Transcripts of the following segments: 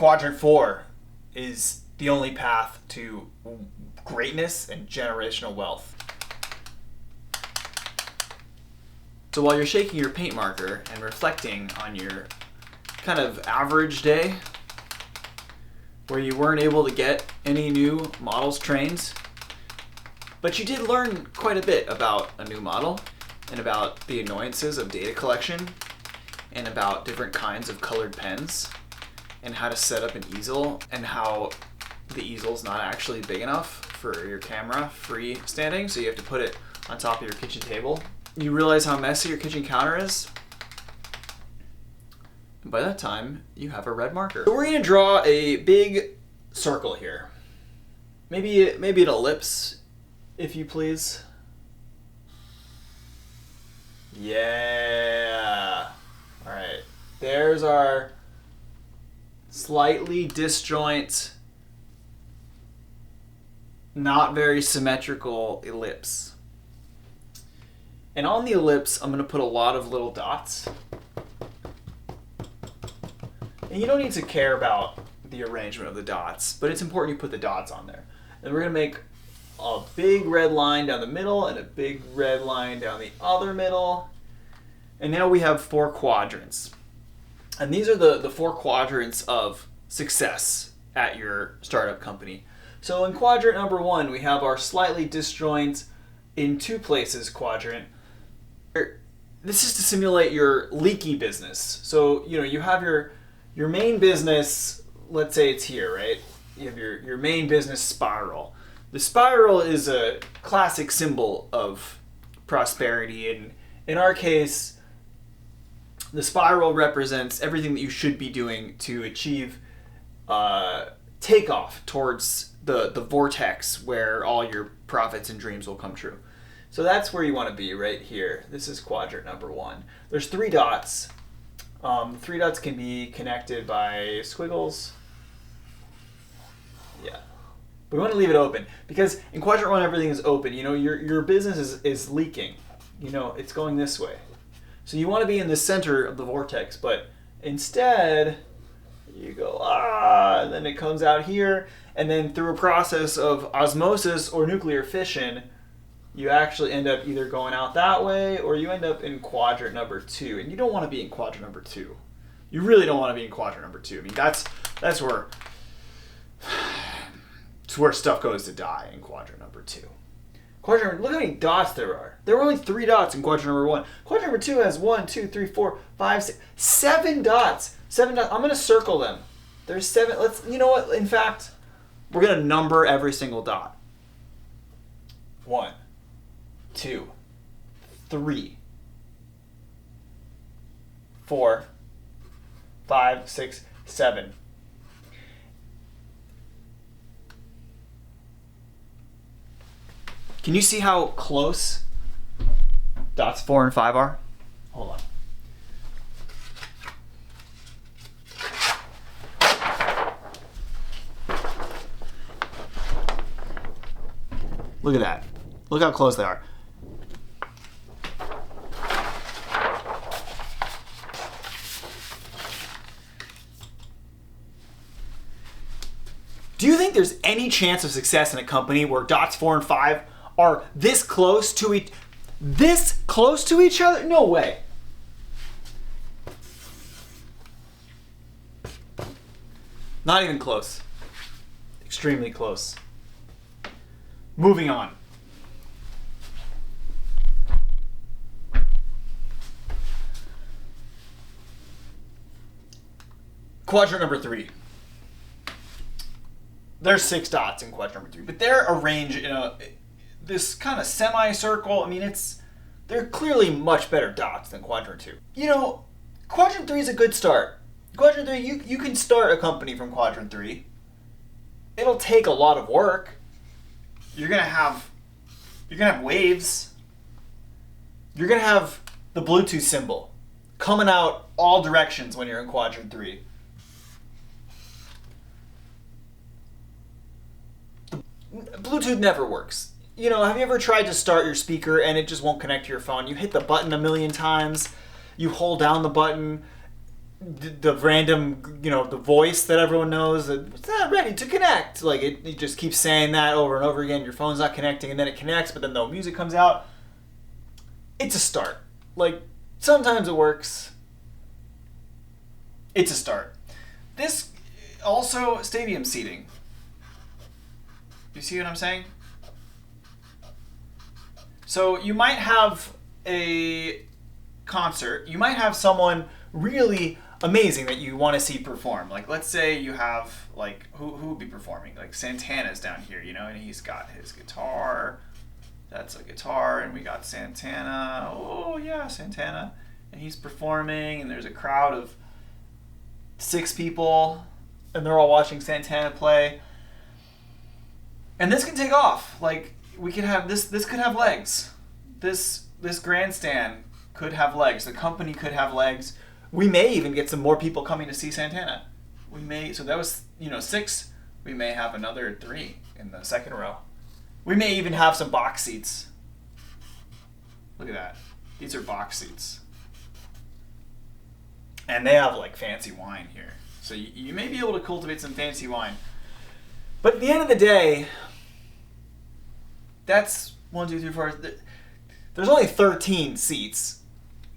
Quadrant 4 is the only path to greatness and generational wealth. So while you're shaking your paint marker and reflecting on your kind of average day where you weren't able to get any new models trained, but you did learn quite a bit about a new model and about the annoyances of data collection and about different kinds of colored pens and how to set up an easel and how the easel's not actually big enough for your camera freestanding, so you have to put it on top of your kitchen table. You realize how messy your kitchen counter is? And by that time, you have a red marker. So we're gonna draw a big circle here. Maybe an ellipse, if you please. Yeah. All right, there's our slightly disjoint, not very symmetrical ellipse. And on the ellipse, I'm going to put a lot of little dots. And you don't need to care about the arrangement of the dots, but it's important you put the dots on there. And we're going to make a big red line down the middle and a big red line down the other middle. And now we have 4 quadrants. And these are the 4 quadrants of success at your startup company. So in quadrant number 1, we have our slightly disjoint in 2 places quadrant. This is to simulate your leaky business. So, you have your main business, let's say it's here, right? You have your main business spiral. The spiral is a classic symbol of prosperity, and in our case, the spiral represents everything that you should be doing to achieve takeoff towards the vortex where all your profits and dreams will come true. So that's where you want to be, right here. This is quadrant number 1. There's 3 dots. 3 dots can be connected by squiggles. Yeah. But we want to leave it open because in quadrant 1 everything is open. Your business is leaking. It's going this way. So you want to be in the center of the vortex, but instead you go, and then it comes out here, and then through a process of osmosis or nuclear fission, you actually end up either going out that way or you end up in quadrant number 2. And you don't want to be in quadrant number 2. You really don't want to be in quadrant number 2. I mean, that's where it's where stuff goes to die, in quadrant number 2. Quadrant, look how many dots there are. There were only 3 dots in quadrant number 1. Quadrant number 2 has 1, 2, 3, 4, 5, 6, 7 dots. 7 dots. I'm going to circle them. There's 7. You know what? In fact, we're going to number every single dot. 1, 2, 3, 4, 5, 6, 7. Can you see how close dots 4 and 5 are? Hold on. Look at that. Look how close they are. Do you think there's any chance of success in a company where dots 4 and 5 are this close to each other? No way. Not even close. Extremely close. Moving on. Quadrant number 3. There's 6 dots in quadrant number 3, but they're arranged in this kind of semicircle. I mean, they're clearly much better dots than quadrant 2. Quadrant 3 is a good start. Quadrant 3, you can start a company from quadrant 3. It'll take a lot of work. You're gonna have waves. You're gonna have the Bluetooth symbol coming out all directions when you're in quadrant 3. Bluetooth never works. Have you ever tried to start your speaker and it just won't connect to your phone? You hit the button a million times, you hold down the button, the random, the voice that everyone knows that it's not ready to connect. Like it just keeps saying that over and over again. Your phone's not connecting, and then it connects, but then no music comes out. It's a start. Like sometimes it works. It's a start. This also stadium seating. You see what I'm saying? So you might have a concert. You might have someone really amazing that you want to see perform. Like let's say you have like who would be performing? Like Santana's down here, and he's got his guitar. That's a guitar, and we got Santana. Oh yeah, Santana, and he's performing, and there's a crowd of 6 people, and they're all watching Santana play. And this can take off. Like we could have this. This could have legs. This grandstand could have legs. The company could have legs. We may even get some more people coming to see Santana. We may. So that was 6. We may have another 3 in the second row. We may even have some box seats. Look at that. These are box seats. And they have like fancy wine here. So you may be able to cultivate some fancy wine. But at the end of the day, that's 1, 2, 3, 4. There's only 13 seats.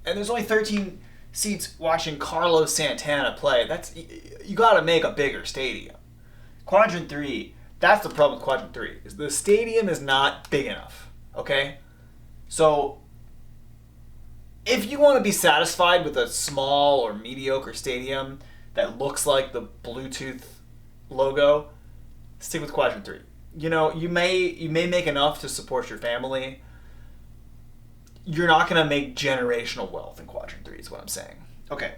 And there's only 13 seats watching Carlos Santana play. You got to make a bigger stadium. Quadrant 3, that's the problem with Quadrant 3. Is the stadium is not big enough. Okay? So if you want to be satisfied with a small or mediocre stadium that looks like the Bluetooth logo, stick with Quadrant 3. You may make enough to support your family. You're not going to make generational wealth in Quadrant 3 is what I'm saying. Okay.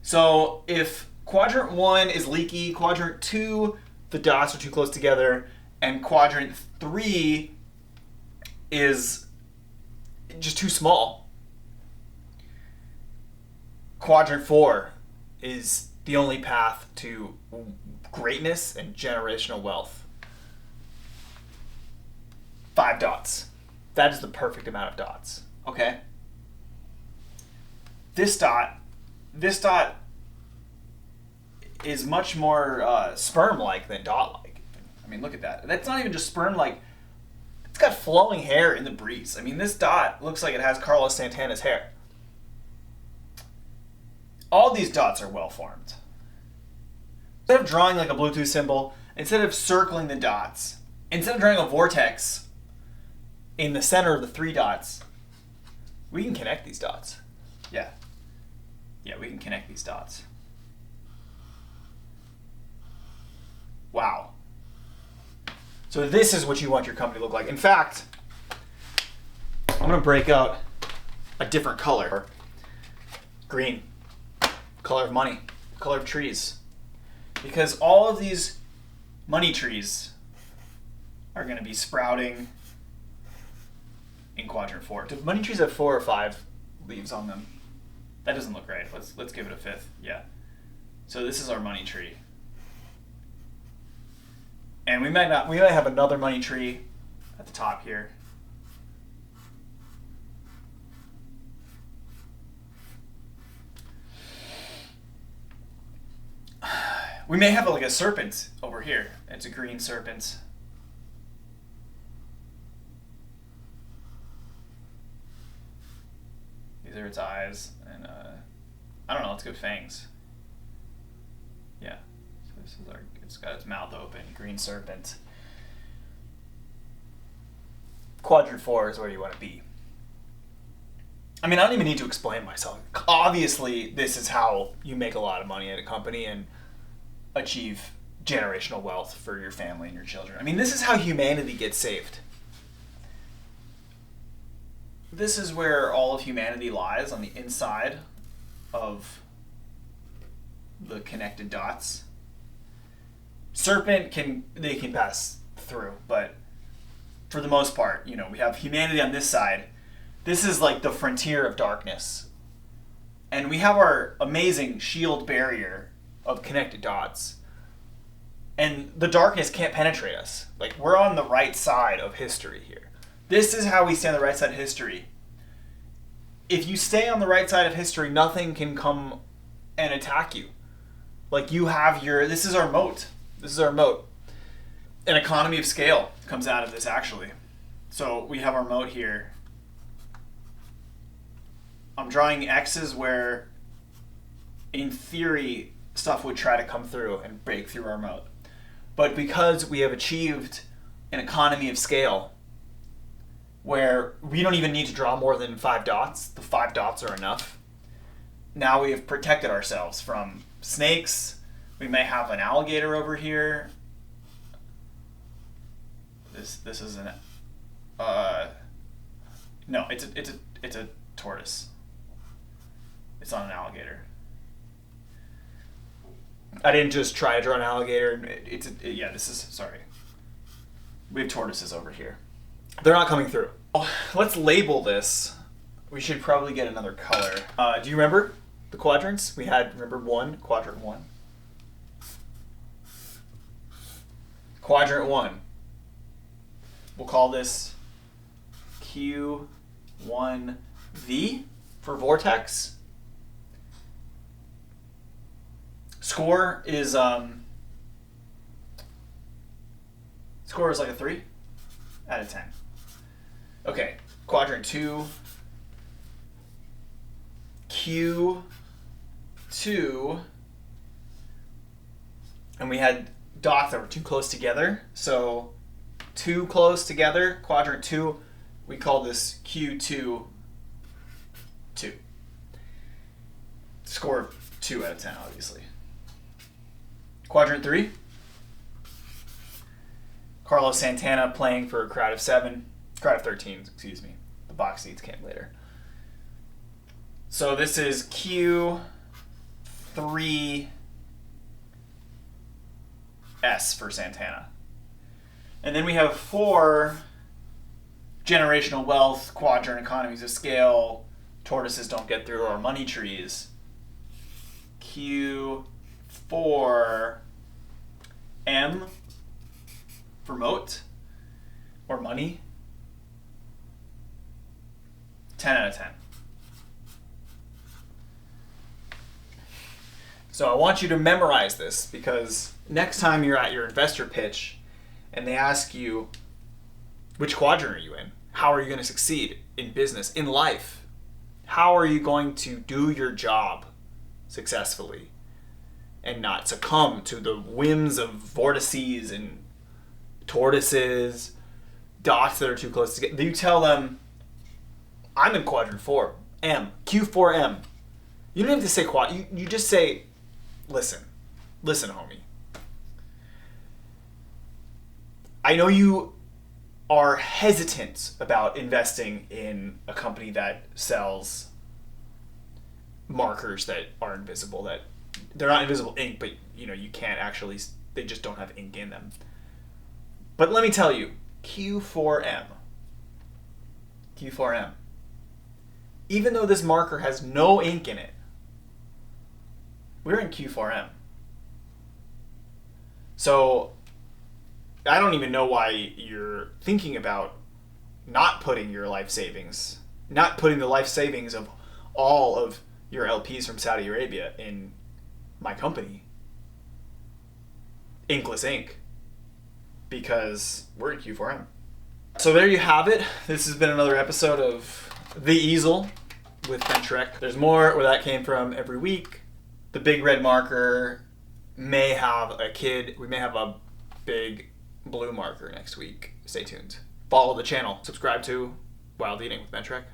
So if Quadrant 1 is leaky, Quadrant 2, the dots are too close together, and Quadrant 3 is just too small, Quadrant 4 is the only path to greatness and generational wealth. 5 dots. That is the perfect amount of dots. Okay? This dot is much more sperm-like than dot-like. I mean, look at that. That's not even just sperm-like. It's got flowing hair in the breeze. I mean, this dot looks like it has Carlos Santana's hair. All these dots are well-formed. Instead of drawing like a Bluetooth symbol, instead of circling the dots, instead of drawing a vortex in the center of the 3 dots, we can connect these dots. Yeah, we can connect these dots. Wow. So this is what you want your company to look like. In fact, I'm going to break out a different color. Green. Color of money. Color of trees. Because all of these money trees are going to be sprouting in Quadrant 4. Do money trees have 4 or 5 leaves on them? That doesn't look right. Let's give it a 5th. Yeah. So this is our money tree. And we might have another money tree at the top here. We may have like a serpent over here. It's a green serpent. These are its eyes, and I don't know. Let's go fangs. Yeah. So this is it's got its mouth open. Green serpent. Quadrant 4 is where you want to be. I mean, I don't even need to explain myself. Obviously, this is how you make a lot of money at a company and achieve generational wealth for your family and your children. I mean, this is how humanity gets saved. This is where all of humanity lies, on the inside of the connected dots. Serpent can pass through, but for the most part, we have humanity on this side. This is like the frontier of darkness. And we have our amazing shield barrier of connected dots. And the darkness can't penetrate us. Like, we're on the right side of history here. This is how we stay on the right side of history. If you stay on the right side of history, nothing can come and attack you. Like you have this is our moat. This is our moat. An economy of scale comes out of this actually. So we have our moat here. I'm drawing X's where in theory stuff would try to come through and break through our moat. But because we have achieved an economy of scale where we don't even need to draw more than 5 dots, the 5 dots are enough. Now we have protected ourselves from snakes. We may have an alligator over here. This is an no, it's a tortoise. It's not an alligator. I didn't just try to draw an alligator. Sorry. We have tortoises over here. They're not coming through. Oh, let's label this. We should probably get another color. Do you remember the quadrants? We had, quadrant 1. Quadrant 1. We'll call this Q1V for vortex. Score is like a 3 out of 10. Okay, quadrant 2, Q2, and we had dots that were too close together. So too close together, quadrant 2, we call this Q2, 2. Score 2 out of 10, obviously. Quadrant 3, Carlos Santana playing for a crowd of 13, excuse me. The box seats came later. So this is Q3S for Santana. And then we have 4 generational wealth, quadrant economies of scale, tortoises don't get through our money trees. Q4M for moat or money. 10 out of 10. So I want you to memorize this because next time you're at your investor pitch and they ask you, which quadrant are you in? How are you going to succeed in business, in life? How are you going to do your job successfully and not succumb to the whims of vortices and tortoises, dots that are too close together? You tell them, I'm in quadrant 4, M, Q4M. You don't have to say quad. You just say, listen, homie. I know you are hesitant about investing in a company that sells markers that are invisible, that they're not invisible ink, but you can't actually, they just don't have ink in them. But let me tell you, Q4M, even though this marker has no ink in it, we're in Q4M. So I don't even know why you're thinking about not putting the life savings of all of your LPs from Saudi Arabia in my company, Inkless Ink, because we're in Q4M. So there you have it. This has been another episode of The Easel with Ventrek. There's more where that came from every week. The big red marker may have a kid. We may have a big blue marker next week. Stay tuned. Follow the channel. Subscribe to Wild Eating with Ventrek.